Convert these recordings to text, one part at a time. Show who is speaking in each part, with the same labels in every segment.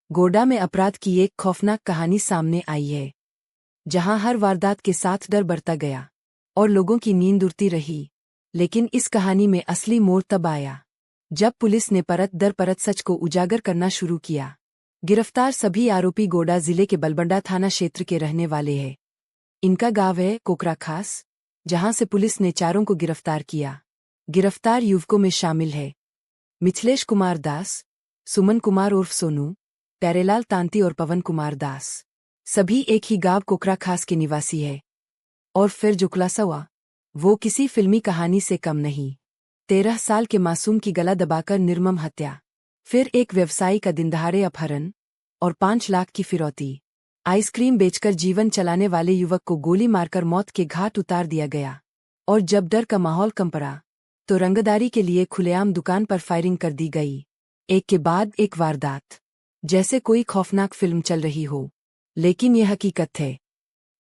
Speaker 1: गोड्डा में अपराध की एक खौफनाक कहानी सामने आई है, जहां हर वारदात के साथ डर बढ़ता गया और लोगों की नींद उड़ती रही। लेकिन इस कहानी में असली मोड़ तब आया जब पुलिस ने परत दर परत सच को उजागर करना शुरू किया। गिरफ्तार सभी आरोपी गोड्डा जिले के बलबंडा थाना क्षेत्र के रहने वाले हैं। इनका गांव है कोकरा खास, जहां से पुलिस ने चारों को गिरफ्तार किया। गिरफ्तार युवकों में शामिल है मिथिलेश कुमार दास, सुमन कुमार उर्फ सोनू, प्यारेलाल तांती और पवन कुमार दास। सभी एक ही गांव कोकरा खास के निवासी है। और फिर जो खुलासा हुआ वो किसी फिल्मी कहानी से कम नहीं। 13 साल के मासूम की गला दबाकर निर्मम हत्या, फिर एक व्यवसायी का दिनदहाड़े अपहरण और 5 लाख की फिरौती। आइसक्रीम बेचकर जीवन चलाने वाले युवक को गोली मारकर मौत के घाट उतार दिया गया। और जब डर का माहौल कम पड़ा तो रंगदारी के लिए खुलेआम दुकान पर फायरिंग कर दी गई, एक के बाद एक वारदात, जैसे कोई खौफनाक फिल्म चल रही हो। लेकिन यह हकीकत है।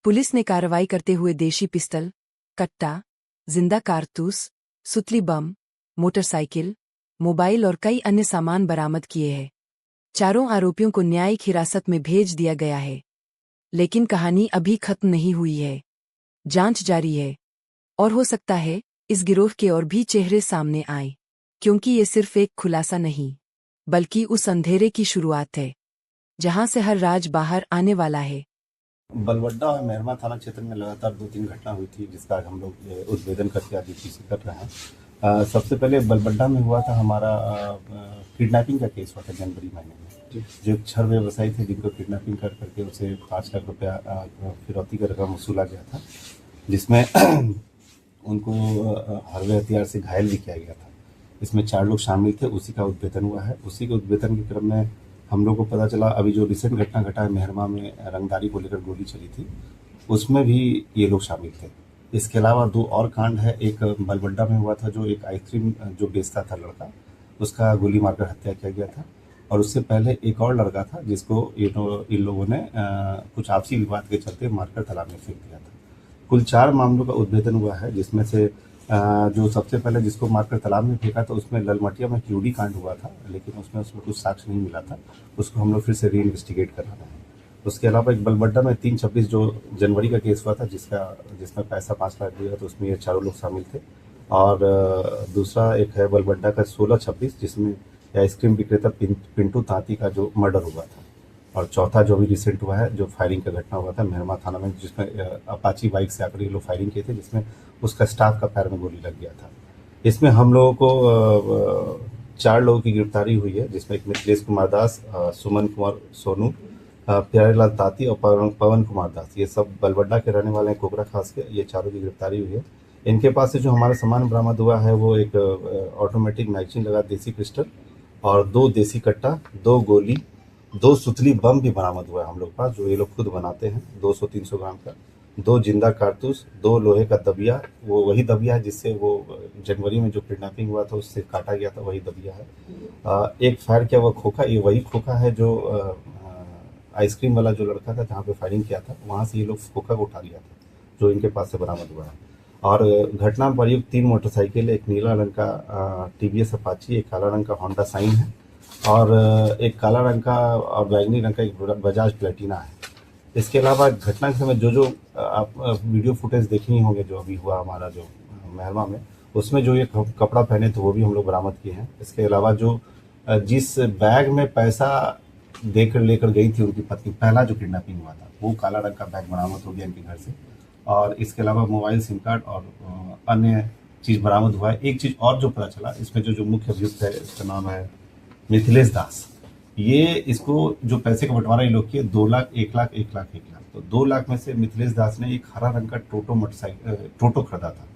Speaker 1: पुलिस ने कार्रवाई करते हुए देशी पिस्टल, कट्टा, जिंदा कारतूस, सुतली बम, मोटरसाइकिल, मोबाइल और कई अन्य सामान बरामद किए हैं। चारों आरोपियों को न्यायिक हिरासत में भेज दिया गया है। लेकिन कहानी अभी खत्म नहीं हुई है। जांच जारी है और हो सकता है इस गिरोह के और भी चेहरे सामने आए, क्योंकि ये सिर्फ एक खुलासा नहीं बल्कि उस अंधेरे की शुरुआत है जहां से हर राज बाहर आने वाला है।
Speaker 2: बलबड्डा और मेहरमा थाना क्षेत्र में लगातार 2-3 घटना हुई थी, जिसका आज हम लोग उद्भेदन करके आगे पीछे कर रहे हैं। सबसे पहले बलबड्डा में हुआ था हमारा किडनैपिंग का केस हुआ था जनवरी महीने में। जो एक छड़ व्यवसायी थे जिनको किडनैपिंग कर करके उसे 5 लाख रुपया फिरौती का रकम वसूला गया था, जिसमें उनको हरवे हथियार से घायल भी किया गया था। इसमें 4 लोग शामिल थे। उसी का उद्भेदन हुआ है। उसी के उद्भेदन के क्रम में हम लोग को पता चला, अभी जो रिसेंट घटना घटा है मेहरमा में रंगदारी को लेकर गोली चली थी, उसमें भी ये लोग शामिल थे। इसके अलावा 2 और कांड है। एक बलबड्डा में हुआ था, जो एक आइसक्रीम जो बेचता था लड़का, उसका गोली मारकर हत्या किया गया था। और उससे पहले एक और लड़का था जिसको इन लोगों ने कुछ आपसी विवाद के चलते मारकर तालाब में फेंक दिया था। कुल 4 मामलों का उद्भेदन हुआ है, जिसमें से जो सबसे पहले जिसको मारकर तालाब में फेंका था उसमें ललमटिया में क्यूडी कांड हुआ था, लेकिन उसमें कुछ साक्ष्य नहीं मिला था। उसको हम लोग फिर से री इन्वेस्टिगेट कर रहे हैं। उसके अलावा एक बलबड्डा में 3-26 जो जनवरी का केस हुआ था, जिसमें पैसा 5 लाख दिया, तो उसमें ये चारों लोग शामिल थे। और दूसरा एक है बलबड्डा का 16-26, जिसमें आइसक्रीम विक्रेता पिंटू तांती का जो मर्डर हुआ था। और चौथा जो भी रिसेंट हुआ है, जो फायरिंग का घटना हुआ था मेहरमा थाना में, जिसमें अपाची बाइक से आकर ये लोग फायरिंग किए थे, जिसमें उसका स्टाफ का पैर में गोली लग गया था। इसमें हम लोगों को 4 लोगों की गिरफ्तारी हुई है, जिसमें एक मिथिलेश कुमार दास, सुमन कुमार सोनू, प्यारेलाल तांती और पवन कुमार दास। ये सब बलबड्डा के रहने वाले हैं, कोकरा खास के। ये चारों की गिरफ्तारी हुई है। इनके पास से जो हमारा सामान बरामद हुआ है वो एक ऑटोमेटिक मैगजीन लगा देसी पिस्टल और 2 देसी कट्टा, 2 गोली, 2 सुतली बम भी बरामद हुआ है हम लोग पास, जो ये लोग खुद बनाते हैं, 200-300 ग्राम का। 2 जिंदा कारतूस, 2 लोहे का दबिया, वो वही दबिया है जिससे वो जनवरी में जो किडनैपिंग हुआ था उससे काटा गया था, वही दबिया है। एक फायर किया हुआ खोखा, ये वही खोखा है जो आइसक्रीम वाला जो लड़का था जहाँ पे फायरिंग किया था, वहाँ से ये लोग खोखा को उठा लिया था, जो इनके पास से बरामद हुआ है। और घटना में प्रयुक्त 3 मोटरसाइकिल, एक नीला रंग का टीवीएस अपाची, एक काला रंग का होंडा साइन है और एक काला रंग का और बैंगनी रंग का एक बजाज प्लेटिना है। इसके अलावा घटना के समय जो आप वीडियो फुटेज देखे ही होंगे, जो अभी हुआ हमारा जो मेहरमा में, उसमें जो ये कपड़ा पहने थे वो भी हम लोग बरामद किए हैं। इसके अलावा जो जिस बैग में पैसा देकर लेकर गई थी उनकी पत्नी, पहला जो किडनैपिंग हुआ था, वो काला रंग का बैग बरामद हो गया इनके घर से। और इसके अलावा मोबाइल, सिम कार्ड और अन्य चीज़ बरामद हुआ है। एक चीज़ और जो पता चला, इसमें जो मुख्य अभियुक्त है, इसका नाम है मिथिलेश दास। ये इसको जो पैसे का बंटवारा ये लोग किए, 2 लाख, 1 लाख, 1 लाख, 1 लाख। तो 2 लाख में से मिथिलेश दास ने एक हरा रंग का टोटो खरीदा था,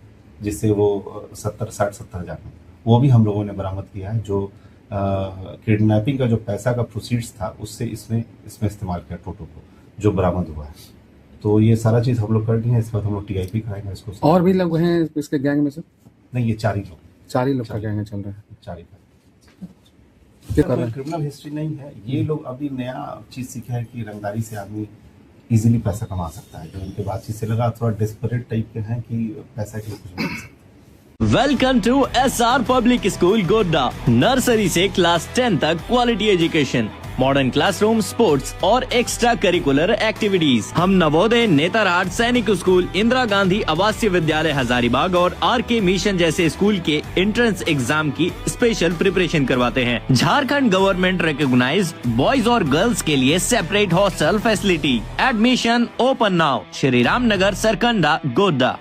Speaker 2: जिससे वो 60-70 हज़ार में, वो भी हम लोगों ने बरामद किया है। जो किडनैपिंग का जो पैसा का प्रोसीड्स था, उससे इसमें इस्तेमाल किया टोटो को, जो बरामद हुआ है। तो ये सारा चीज़ हम लोग कर दी है। इसके बाद हम लोग TIP कराएंगे इसको।
Speaker 3: और भी लोग हैं इसके गैंग में से?
Speaker 2: नहीं, ये 4 ही लोग,
Speaker 3: 4 ही लोग का गैंग चल रहा है।
Speaker 2: 4 ही का।
Speaker 3: कोई
Speaker 2: क्रिमिनल हिस्ट्री नहीं है। ये लोग अभी नया चीज सीखे हैं कि रंगदारी से आदमी इजीली पैसा कमा सकता है। जो इनके बातचीत से लगा, थोड़ा डेस्परेट टाइप के हैं कि पैसा के लिए कुछ भी कर सकते हैं।
Speaker 4: Welcome to SR public school Godda. Nursery से क्लास 10 तक quality education, modern classroom, sports और एक्स्ट्रा करिकुलर एक्टिविटीज। हम नवोदय, नेतरहाट सैनिक स्कूल, इंदिरा गांधी आवासीय विद्यालय हजारीबाग और RK मिशन जैसे स्कूल के एंट्रेंस एग्जाम की स्पेशल प्रिपरेशन करवाते हैं। झारखंड गवर्नमेंट रिकॉग्नाइज्ड बॉयज और गर्ल्स के लिए separate hostel facility. Admission open now. Shri Ram Nagar, Sarkanda, Godda.